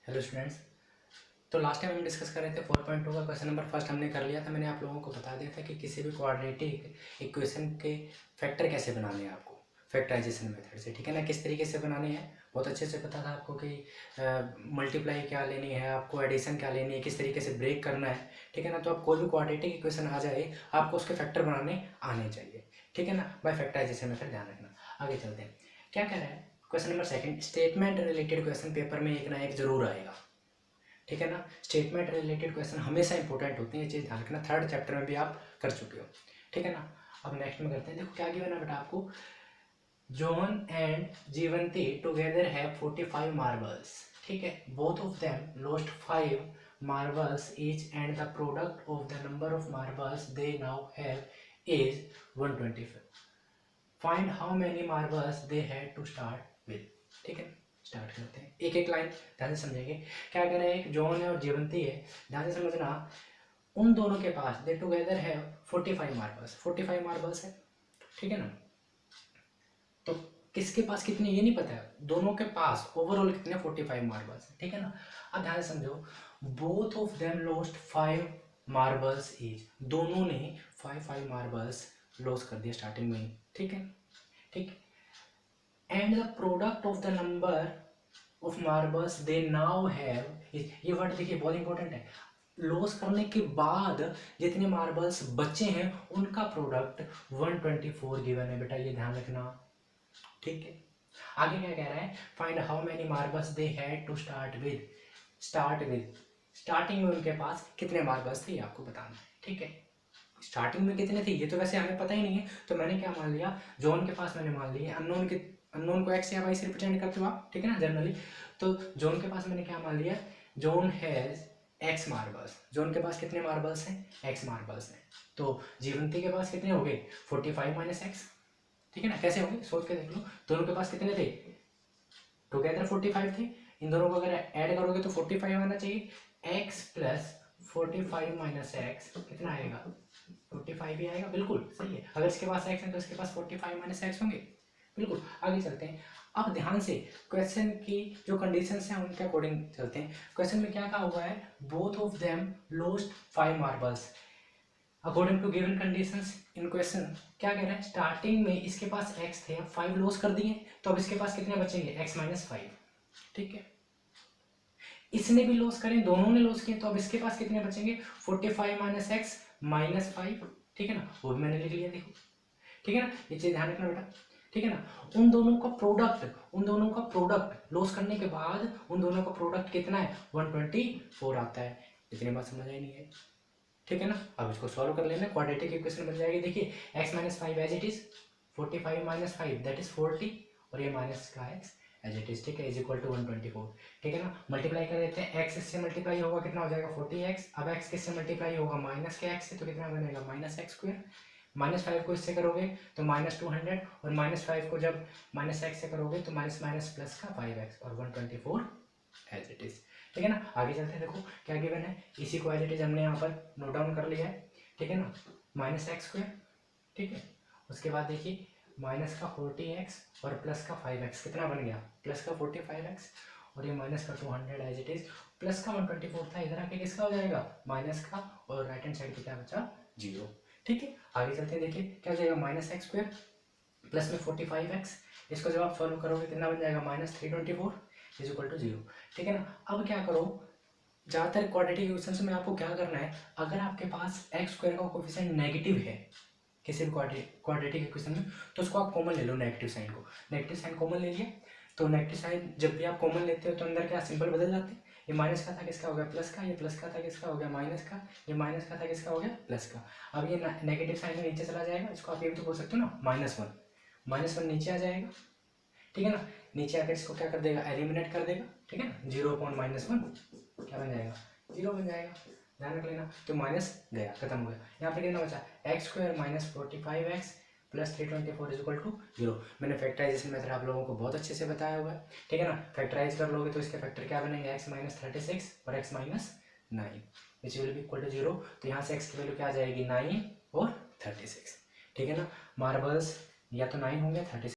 Hello students. तो last time हम discuss कर रहे थे 4.2 का क्वेश्चन नंबर फर्स्ट हमने कर लिया था। मैंने आप लोगों को बता दिया था कि किसी भी क्वाड्रेटिक इक्वेशन के फैक्टर कैसे बनाने हैं आपको फैक्टराइजेशन मेथड से, ठीक है ना। किस तरीके से बनाने हैं बहुत अच्छे से पता था आपको कि मल्टीप्लाई क्या लेनी है, आपको एडिशन क्या लेनी है, किस तरीके से ब्रेक करना है, ठीक है ना। तो आप कोई भी क्वाड्रेटिक इक्वेशन आ जाए आपको उसके फैक्टर बनाने आने चाहिए, ठीक है ना, बाय फैक्टराइजेशन मेथड। ध्यान रखना। आगे चलते हैं। क्या कह रहा है question number second, statement related question paper में एक ना एक जरूर आएगा, ठीक है ना। स्टेटमेंट रिलेटेड क्वेश्चन हमेशा इंपॉर्टेंट होते हैं, ये चीज़ ध्यान रखना। थर्ड चैप्टर में भी आप कर चुके हो, ठीक है ना। अब नेक्स्ट में करते हैं। देखो क्या गिवन है बेटा आपको, John and Jivanti together have 45 marbles, ठीक है। Both of them lost 5 marbles each and the product of the number of marbles they now have is 125। Find how many marbles they had to start with, ठीक है। Start करते हैं, एक एक line ध्यान से समझेंगे। क्या कह रहे हैं, एक जॉन है और जीवंती है, ध्यान से समझना। उन दोनों के पास दे टुगेदर है 45 मार्बल्स, 45 मार्बल्स है, ठीक है ना। तो किसके पास कितने ये नहीं पता है, दोनों के पास ओवरऑल कितने 45 मार्बल्स है, ठीक है ना। अब ध्यान से समझो, both of them lost 5 marbles each, दोनों ने 5 मार्बल्स लॉस कर दिया स्टार्टिंग में ही, ठीक है। ठीक। And the product of the number of marbles they now have, ये वर्ड देखिए बहुत इंपॉर्टेंट है। लॉस करने के बाद जितने मार्बल्स बचे हैं उनका प्रोडक्ट 124 गिवन है बेटा, ये ध्यान रखना, ठीक है। आगे क्या कह रहा है, find how many marbles they had to start with, starting में उनके पास कितने मार्बल्स थे ये आपको बताना है, ठीक है। स्टार्टिंग में कितने थे ये तो वैसे हमें पता ही नहीं है, तो मैंने क्या मान लिया, जॉन के पास मैंने मान लिया अननोन के, अननोन को एक्स या वाई से रिप्रेजेंट करते हो आप, ठीक है ना, जनरली। तो जॉन के पास मैंने क्या मान लिया, John has x marbles, John के पास कितने मार्बल्स हैं, एक्स मार्बल्स हैं। तो जीवंती के पास कितने हो गए 45 माइनस एक्स, ठीक है ना। कैसे हो गए सोच के देख लो, दोनों के पास कितने थे, टुगेदर 45 थे। इन दोनों को अगर ऐड करोगे तो 45 आना चाहिए। एक्स प्लस 45 माइनस एक्स कितना आएगा, 45 ही आएगा, बिल्कुल सही है। अगर इसके पास एक्स है तो इसके पास 45 माइनस एक्स होंगे, बिल्कुल। आगे चलते हैं। अब ध्यान से क्वेश्चन की जो कंडीशंस हैं उनके अकॉर्डिंग चलते हैं। क्वेश्चन में क्या कहा हुआ है, both of them lost 5 marbles according to given conditions in question. क्या कह रहा है, स्टार्टिंग में इसके पास x थे, अब 5 लॉस कर दिए, तो अब इसके पास कितने बचेंगे, x माइनस 5, ठीक है। इसने भी लॉस करें, दोनों ने लॉस किए, तो अब इसके पास कितने बचेंगे 45 माइनस एक्स माइनस 5, ठीक है ना। वो भी मैंने लिख लिया, देखो, ठीक है ना। ये चीज ध्यान रखना बेटा, ठीक है ना। उन दोनों का प्रोडक्ट, उन दोनों का प्रोडक्ट लॉस करने के बाद उन दोनों का प्रोडक्ट कितना है 124 आता है। इतनी बात समझ आई नहीं है, ठीक है ना। अब इसको सॉल्व कर लेना, क्वाड्रेटिक इक्वेशन बन जाएगी। देखिए x minus 5 as it is, 45 minus 5 that is 40, और ये माइनस का x एज इट इज, ठीक है, इज इक्वल टू 124, ठीक है ना। मल्टीप्लाई कर देते हैं, x इससे मल्टीप्लाई होगा कितना हो जाएगा 40x। अब x किससे मल्टीप्लाई होगा माइनस के x से, तो कितना बनेगा माइनस एक्स स्क्वायर। माइनस 5 को इससे करोगे तो माइनस 200, और माइनस 5 को जब माइनस एक्स से करोगे तो माइनस माइनस प्लस का 5x और 124 एज इट इज, ठीक है ना। आगे चलते हैं। देखो क्या गिवन है, इसी को एज इट इज हमने यहाँ पर नोट डाउन कर लिया है, ठीक है ना। माइनस एक्स स्क्वायर, ठीक है। उसके बाद देखिए माइनस का 40x और प्लस का 5x कितना बन गया, प्लस का 45x और ये माइनस का 200 एज इट इज, प्लस का 124 था, इधर आके किसका हो जाएगा माइनस का, और राइट हैंड साइड पे क्या बचा 0, ठीक है। आगे चलते हैं, देखिए क्या हो जाएगा माइनस एक्स स्क्वायर प्लस में 45x, इसको जब आप सॉल्व करोगे कितना बन जाएगा माइनस 324 इज इक्वल टू 0, ठीक है ना। अब क्या करो, ज़्यादातर क्वाड्रेटिक इक्वेशन में आपको क्या करना है, अगर आपके पास एक्स स्क्वायर का कोफिशिएंट नेगेटिव है किसी भी क्वाड्रेटिक इक्वेशन में, तो उसको आप कॉमन ले लो, नेगेटिव साइन को, नेगेटिव साइन कॉमन ले लिया। तो नेगेटिव साइन जब भी आप कॉमन लेते हो तो अंदर क्या सिंबल बदल जाते हैं, ये माइनस का था किसका हो गया प्लस का, ये प्लस का था किसका हो गया माइनस का, ये माइनस का था किसका हो गया प्लस का। अब ये नेगेटिव साइन में नीचे चला जाएगा, इसको आप ये भी तो बोल सकते हो ना -1, -1 नीचे आ जाएगा, ठीक है ना। नीचे आकर इसको क्या कर देगा एलिमिनेट कर देगा, ठीक है ना। 0.-1 क्या बन जाएगा 0 बन जाएगा, ध्यान रख लेना। तो माइनस गया, खत्म हो गया। यहाँ पे कितना बचा X square minus 45x plus 324 is equal to 0। मैंने फैक्टराइजेशन मेथड आप लोगों को बहुत अच्छे से बताया हुआ है, ठीक है ना। फैक्टराइज कर लोगे तो इसके फैक्टर क्या बनेंगे x माइनस 36 और x minus 9 which will be equal to 0। तो यहाँ से x की वैल्यू क्या आ जाएगी 9 और 36, ठीक है ना। मार्बल्स या तो 9 होंगे 36